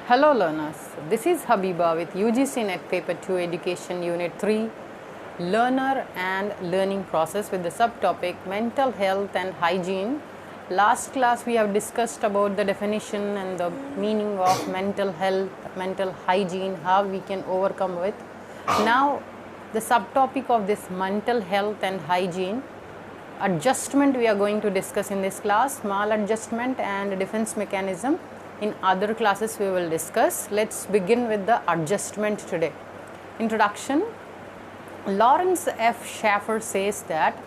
Hello learners, this is Habiba with UGC NET Paper 2 Education Unit 3 Learner and Learning Process with the subtopic Mental Health and Hygiene. Last class we have discussed about the definition and the meaning of mental health, mental hygiene, how we can overcome with. Now the subtopic of this mental health and hygiene, adjustment we are going to discuss in this class, maladjustment and defense mechanism. In other classes we will discuss. Let's begin with the adjustment today. Introduction. Lawrence F. Schaeffer says that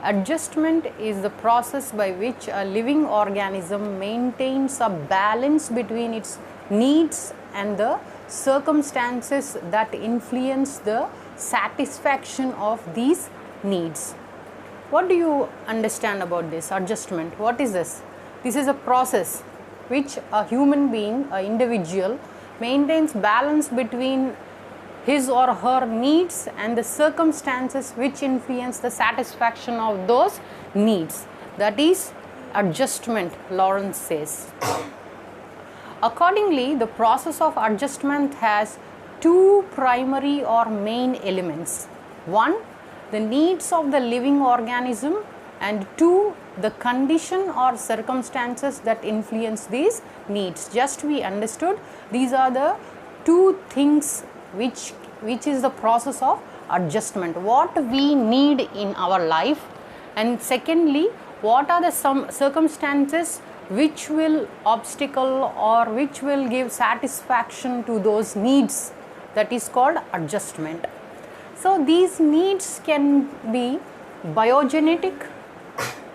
adjustment is the process by which a living organism maintains a balance between its needs and the circumstances that influence the satisfaction of these needs. What do you understand about this adjustment? What is this? This is a process which a human being, an individual, maintains balance between his or her needs and the circumstances which influence the satisfaction of those needs. That is adjustment, Lawrence says. Accordingly, the process of adjustment has two primary or main elements. One, the needs of the living organism, and two, the condition or circumstances that influence these needs. Just we understood these are the two things which is the process of adjustment, what we need in our life, and secondly, what are the some circumstances which will obstacle or which will give satisfaction to those needs. That is called adjustment. So these needs can be biogenetic,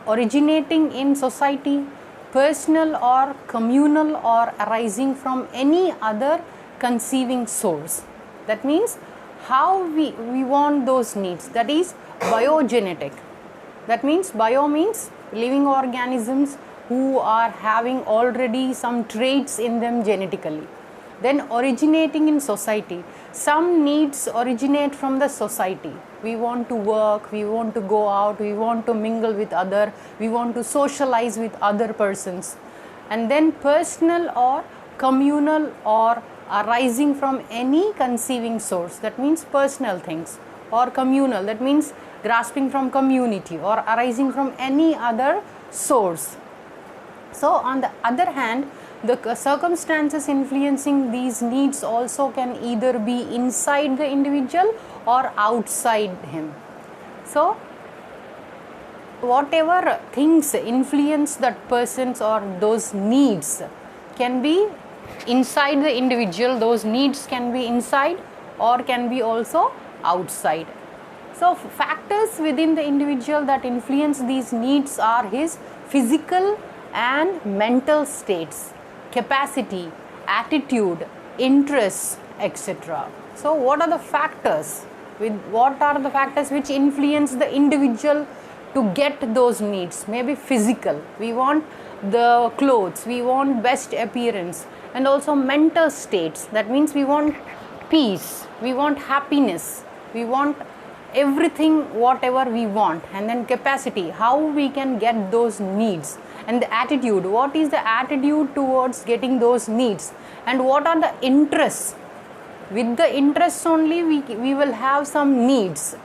originating in society, personal or communal, or arising from any other conceiving source. That means how we want those needs, that is biogenetic. That means bio means living organisms who are having already some traits in them genetically. Then originating in society, some needs originate from the society. We want to work, we want to go out, we want to mingle with other, we want to socialize with other persons. And then personal or communal or arising from any conceiving source, that means personal things, or communal, that means grasping from community or arising from any other source. So on the other hand, the circumstances influencing these needs also can either be inside the individual or outside him. So whatever things influence that person's or those needs can be inside the individual, those needs can be inside or can be also outside. So factors within the individual that influence these needs are his physical and mental states, capacity, attitude, interests, etc. So what are the factors? What are the factors which influence the individual to get those needs? Maybe physical, we want the clothes, we want best appearance, and also mental states, that means we want peace, we want happiness, we want everything whatever we want. And then capacity, how we can get those needs. And the attitude, what is the attitude towards getting those needs, and what are the interests. With the interests only we will have some needs.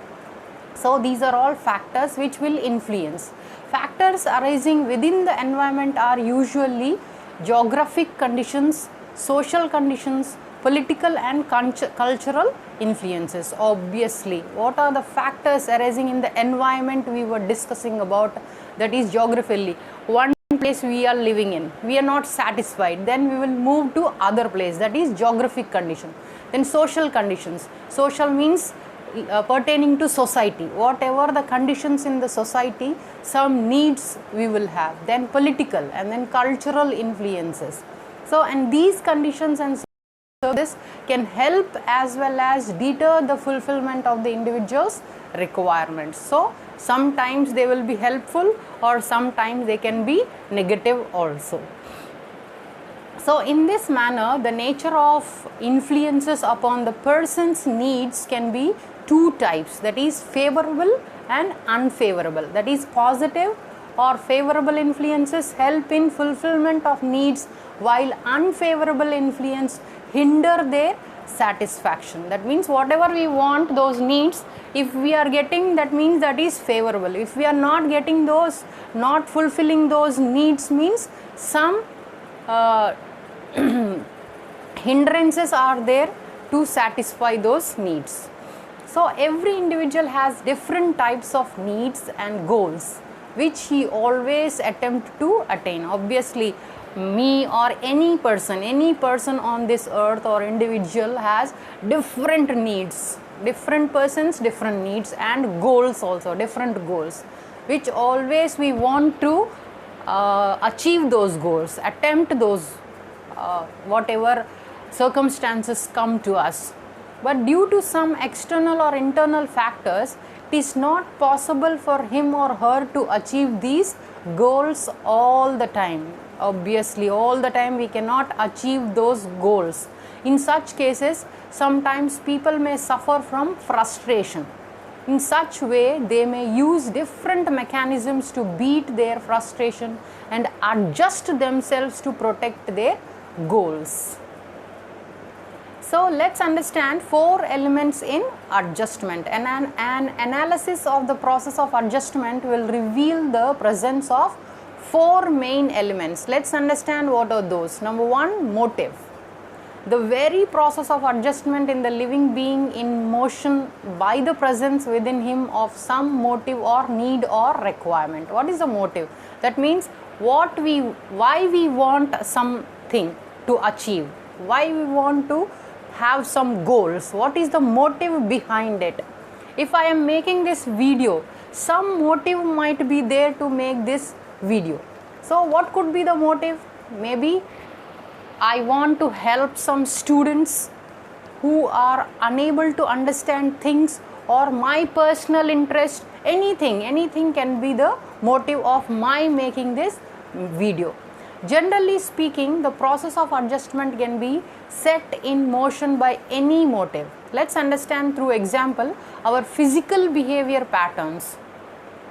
So these are all factors which will influence. Factors arising within the environment are usually geographic conditions, social conditions, political and cultural influences. Obviously, what are the factors arising in the environment we were discussing about, that is geographically. One place we are living in, we are not satisfied, then we will move to other place, that is geographic condition. Then social conditions, social means pertaining to society, whatever the conditions in the society, some needs we will have. Then political and then cultural influences. So and these conditions and so this can help as well as deter the fulfillment of the individual's requirements. So sometimes they will be helpful or sometimes they can be negative also. So in this manner, the nature of influences upon the person's needs can be two types, that is favorable and unfavorable, that is positive or favorable influences help in fulfillment of needs, while unfavorable influence hinder their satisfaction. That means whatever we want, those needs, if we are getting, that means that is favorable. If we are not getting those, not fulfilling those needs, means some hindrances are there to satisfy those needs. So every individual has different types of needs and goals which he always attempt to attain. Obviously, me or any person on this earth or individual has different needs. Different persons, different needs, and goals also, different goals, which always we want to achieve those goals, attempt those whatever circumstances come to us. But due to some external or internal factors, it is not possible for him or her to achieve these goals all the time. Obviously, all the time we cannot achieve those goals. In such cases, sometimes people may suffer from frustration. In such way, they may use different mechanisms to beat their frustration and adjust themselves to protect their goals. So let's understand 4 elements in adjustment, and an analysis of the process of adjustment will reveal the presence of 4 main elements. Let's understand what are those. Number 1, motive. The very process of adjustment in the living being in motion by the presence within him of some motive or need or requirement. What is the motive? That means why we want something to achieve, why we want to have some goals, what is the motive behind it. If I am making this video, some motive might be there to make this video. So what could be the motive? Maybe I want to help some students who are unable to understand things, or my personal interest, anything can be the motive of my making this video. Generally speaking, the process of adjustment can be set in motion by any motive. Let's understand through example our physical behavior patterns.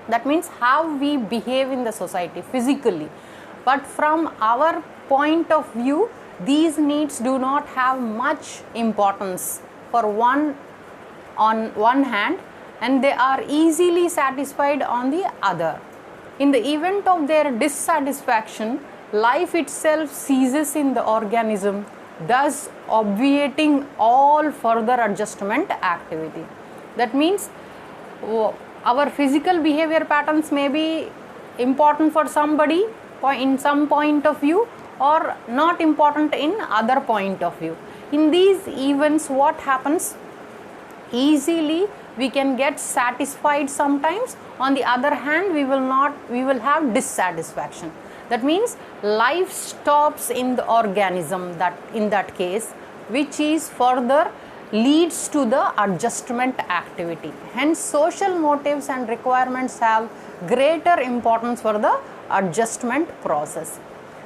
That means how we behave in the society physically. But from our point of view, these needs do not have much importance on one hand, and they are easily satisfied on the other. In the event of their dissatisfaction, life itself ceases in the organism, thus obviating all further adjustment activity. That means our physical behavior patterns may be important for somebody in some point of view, or not important in other point of view. In these events, what happens? Easily we can get satisfied sometimes. On the other hand, we will have dissatisfaction. That means life stops in the organism in that case, which is further leads to the adjustment activity. Hence, social motives and requirements have greater importance for the adjustment process.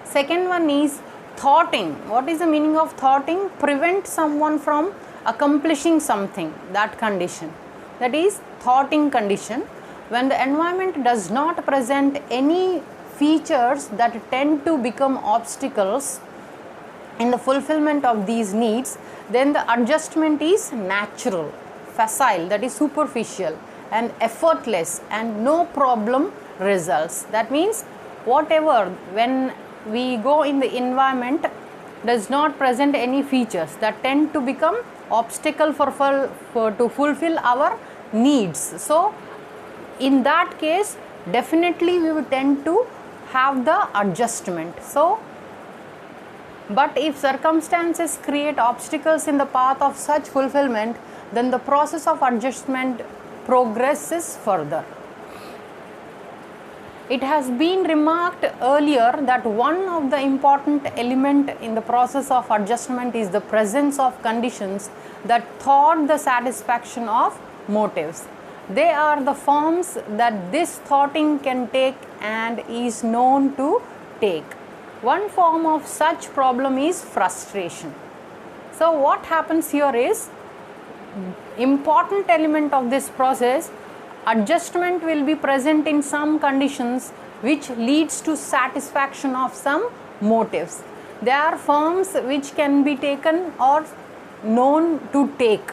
Second one is thwarting. What is the meaning of thwarting? Prevent someone from accomplishing something, that condition. That is thwarting condition. When the environment does not present any features that tend to become obstacles in the fulfillment of these needs, then the adjustment is natural, facile, that is superficial, and effortless, and no problem results. That means whatever, when we go in the environment, does not present any features that tend to become obstacle to fulfill our needs. So in that case, definitely we would tend to have the adjustment. So, but if circumstances create obstacles in the path of such fulfillment, then the process of adjustment progresses further. It has been remarked earlier that one of the important element in the process of adjustment is the presence of conditions that thwart the satisfaction of motives. They are the forms that this thwarting can take and is known to take. One form of such problem is frustration. So what happens here is, important element of this process, adjustment will be present in some conditions which leads to satisfaction of some motives. There are forms which can be taken or known to take.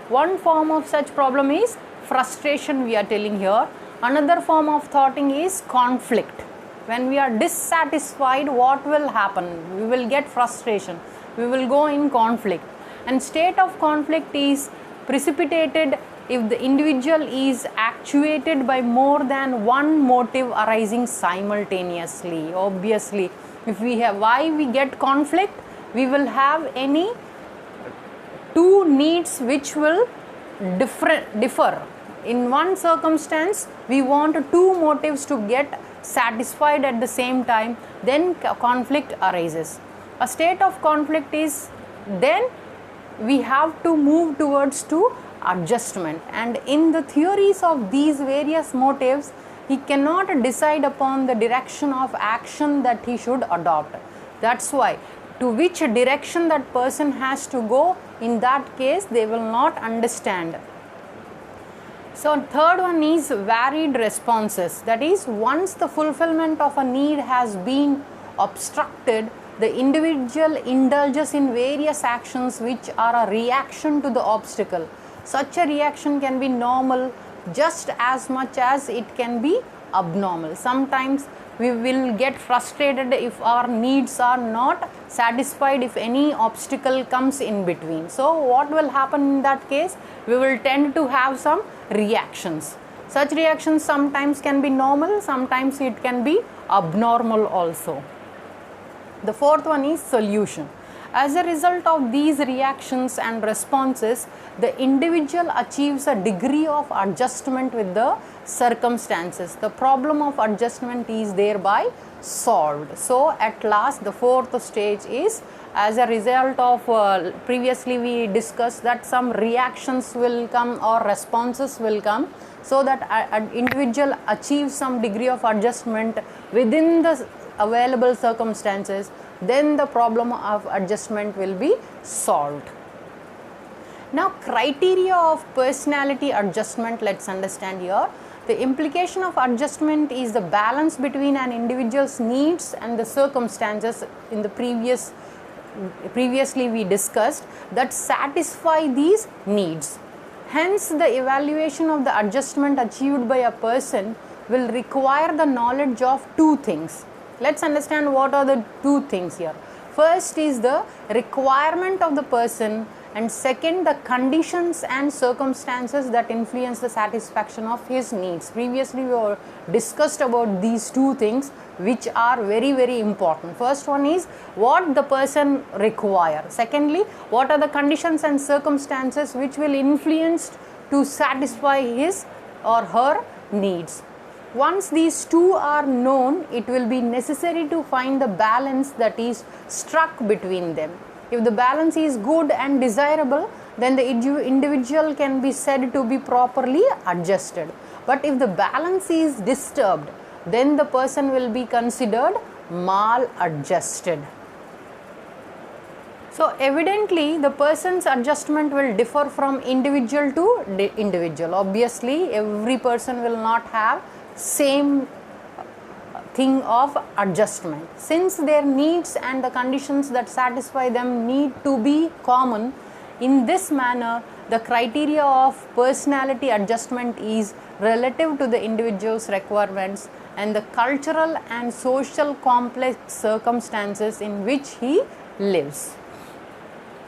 One form of such problem is frustration, we are telling here. Another form of thoughting is conflict. When we are dissatisfied, what will happen? We will get frustration. We will go in conflict. And state of conflict is precipitated if the individual is actuated by more than one motive arising simultaneously. Obviously, if we have, why we get conflict? We will have any two needs which will differ. In one circumstance, we want two motives to get satisfied at the same time, then conflict arises. A state of conflict is then we have to move towards to adjustment, and in the theories of these various motives, he cannot decide upon the direction of action that he should adopt. That's why to which direction that person has to go, in that case they will not understand. So third one is varied responses. That is, once the fulfillment of a need has been obstructed, the individual indulges in various actions which are a reaction to the obstacle. Such a reaction can be normal just as much as it can be abnormal. Sometimes we will get frustrated if our needs are not satisfied, if any obstacle comes in between. So what will happen in that case? We will tend to have some reactions. Such reactions sometimes can be normal, sometimes it can be abnormal also. The fourth one is solution. As a result of these reactions and responses, the individual achieves a degree of adjustment with the circumstances. The problem of adjustment is thereby solved. So at last, the fourth stage is, as a result of previously we discussed that some reactions will come or responses will come, so that an individual achieves some degree of adjustment within the available circumstances, then the problem of adjustment will be solved. Now, criteria of personality adjustment, let's understand here. The implication of adjustment is the balance between an individual's needs and the circumstances in the previously we discussed that satisfy these needs. Hence, the evaluation of the adjustment achieved by a person will require the knowledge of two things. Let's understand what are the two things here. First is the requirement of the person, and second, the conditions and circumstances that influence the satisfaction of his needs. Previously we discussed about these two things which are very, very important. First one is what the person requires. Secondly, what are the conditions and circumstances which will influence to satisfy his or her needs. Once these two are known, it will be necessary to find the balance that is struck between them. If the balance is good and desirable, then the individual can be said to be properly adjusted. But if the balance is disturbed, then the person will be considered maladjusted. So evidently, the person's adjustment will differ from individual to individual. Obviously, every person will not have same thing of adjustment. Since their needs and the conditions that satisfy them need to be common, in this manner the criteria of personality adjustment is relative to the individual's requirements and the cultural and social complex circumstances in which he lives.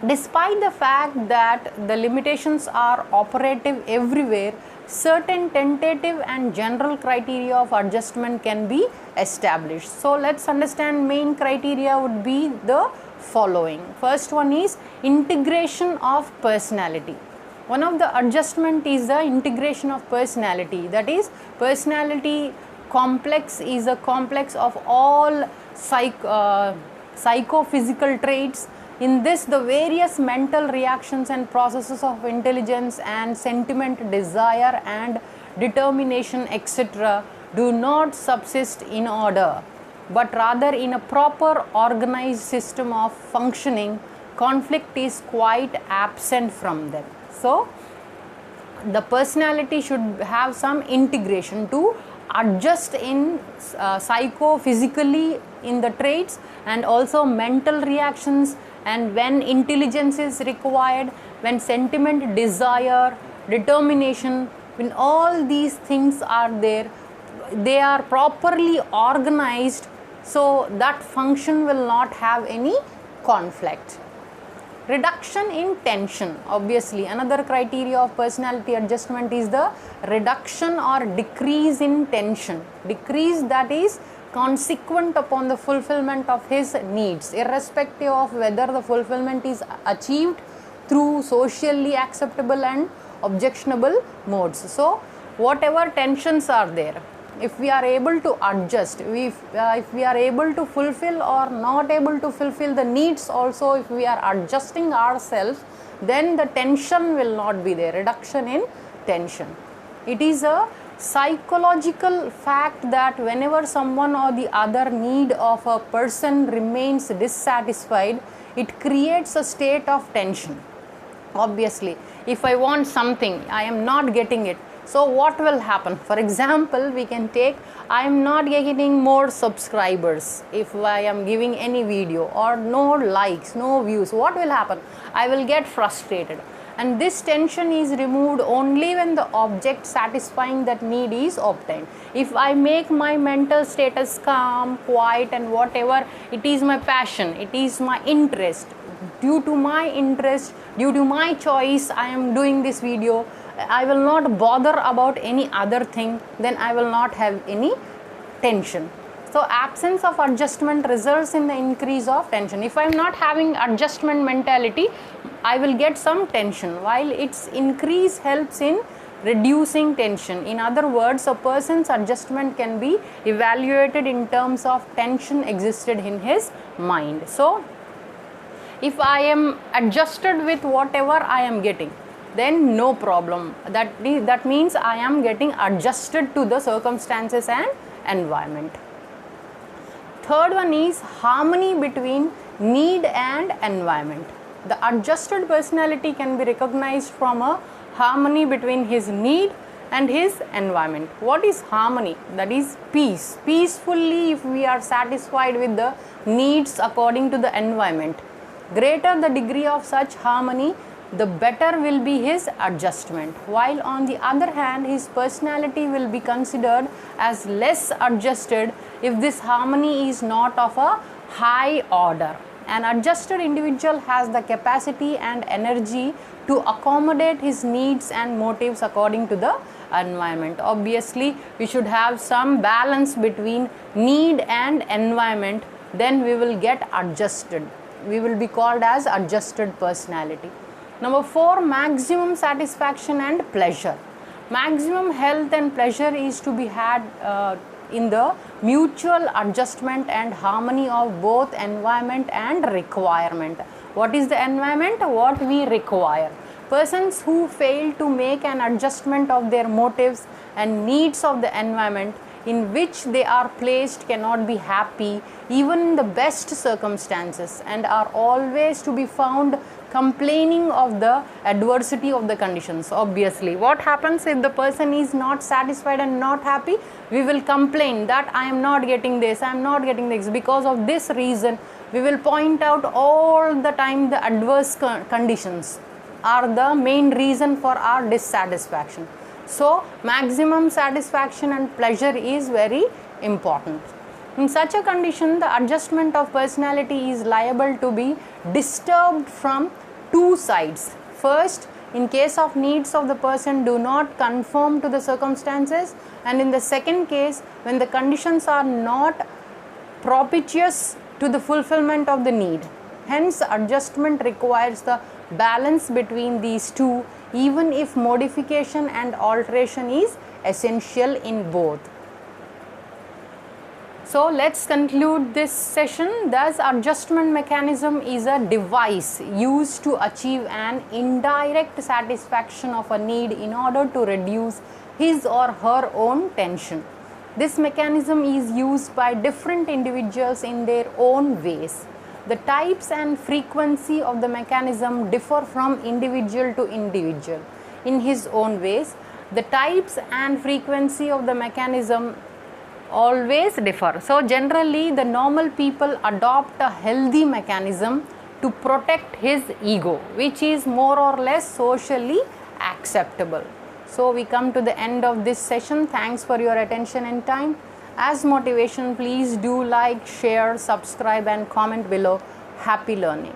Despite the fact that the limitations are operative everywhere, certain tentative and general criteria of adjustment can be established. So let's understand main criteria would be the following. First one is integration of personality. One of the adjustment is the integration of personality. That is, personality complex is a complex of all psychophysical traits. In this, the various mental reactions and processes of intelligence and sentiment, desire and determination, etc., do not subsist in order, but rather in a proper organized system of functioning. Conflict is quite absent from them. So, the personality should have some integration to adjust in psychophysically in the traits, and also mental reactions, and when intelligence is required, when sentiment, desire, determination, when all these things are there, they are properly organized, so that function will not have any conflict. Reduction in tension. Obviously, another criteria of personality adjustment is the reduction or decrease in tension. Decrease that is consequent upon the fulfillment of his needs, irrespective of whether the fulfillment is achieved through socially acceptable and objectionable modes. So, whatever tensions are there, if we are able to adjust, if we are able to fulfill or not able to fulfill the needs also, if we are adjusting ourselves, then the tension will not be there. Reduction in tension. It is a psychological fact that whenever someone or the other need of a person remains dissatisfied, it creates a state of tension. Obviously, if I want something, I am not getting it. So what will happen? For example, we can take, I am not getting more subscribers if I am giving any video, or no likes, no views. What will happen? I will get frustrated. And this tension is removed only when the object satisfying that need is obtained. If I make my mental status calm, quiet, and whatever, it is my passion, it is my interest. Due to my interest, due to my choice, I am doing this video. I will not bother about any other thing, then I will not have any tension. So absence of adjustment results in the increase of tension. If I am not having adjustment mentality, I will get some tension, while its increase helps in reducing tension. In other words, a person's adjustment can be evaluated in terms of tension existed in his mind. So if I am adjusted with whatever I am getting, then no problem. That means I am getting adjusted to the circumstances and environment. Third one is harmony between need and environment. The adjusted personality can be recognized from a harmony between his need and his environment. What is harmony? That is peace. Peacefully, if we are satisfied with the needs according to the environment, greater the degree of such harmony, the better will be his adjustment. While on the other hand, his personality will be considered as less adjusted if this harmony is not of a high order. An adjusted individual has the capacity and energy to accommodate his needs and motives according to the environment. Obviously, we should have some balance between need and environment, then we will get adjusted. We will be called as adjusted personality. Number 4, maximum satisfaction and pleasure. Maximum health and pleasure is to be had in the mutual adjustment and harmony of both environment and requirement. What is the environment? What we require. Persons who fail to make an adjustment of their motives and needs of the environment in which they are placed cannot be happy even in the best circumstances, and are always to be found complaining of the adversity of the conditions. Obviously, what happens if the person is not satisfied and not happy? We will complain that I am not getting this, I am not getting this. Because of this reason, we will point out all the time the adverse conditions are the main reason for our dissatisfaction. So, maximum satisfaction and pleasure is very important. In such a condition, the adjustment of personality is liable to be disturbed from two sides. First, in case of needs of the person do not conform to the circumstances, and in the second case, when the conditions are not propitious to the fulfillment of the need. Hence, adjustment requires the balance between these two, even if modification and alteration is essential in both. So let's conclude this session. Thus, adjustment mechanism is a device used to achieve an indirect satisfaction of a need in order to reduce his or her own tension. This mechanism is used by different individuals in their own ways. The types and frequency of the mechanism differ from individual to individual in his own ways. the types and frequency of the mechanism always differ. So generally the normal people adopt a healthy mechanism to protect his ego, which is more or less socially acceptable. So we come to the end of this session. Thanks for your attention and time. As motivation, please do like, share, subscribe and comment below. Happy learning.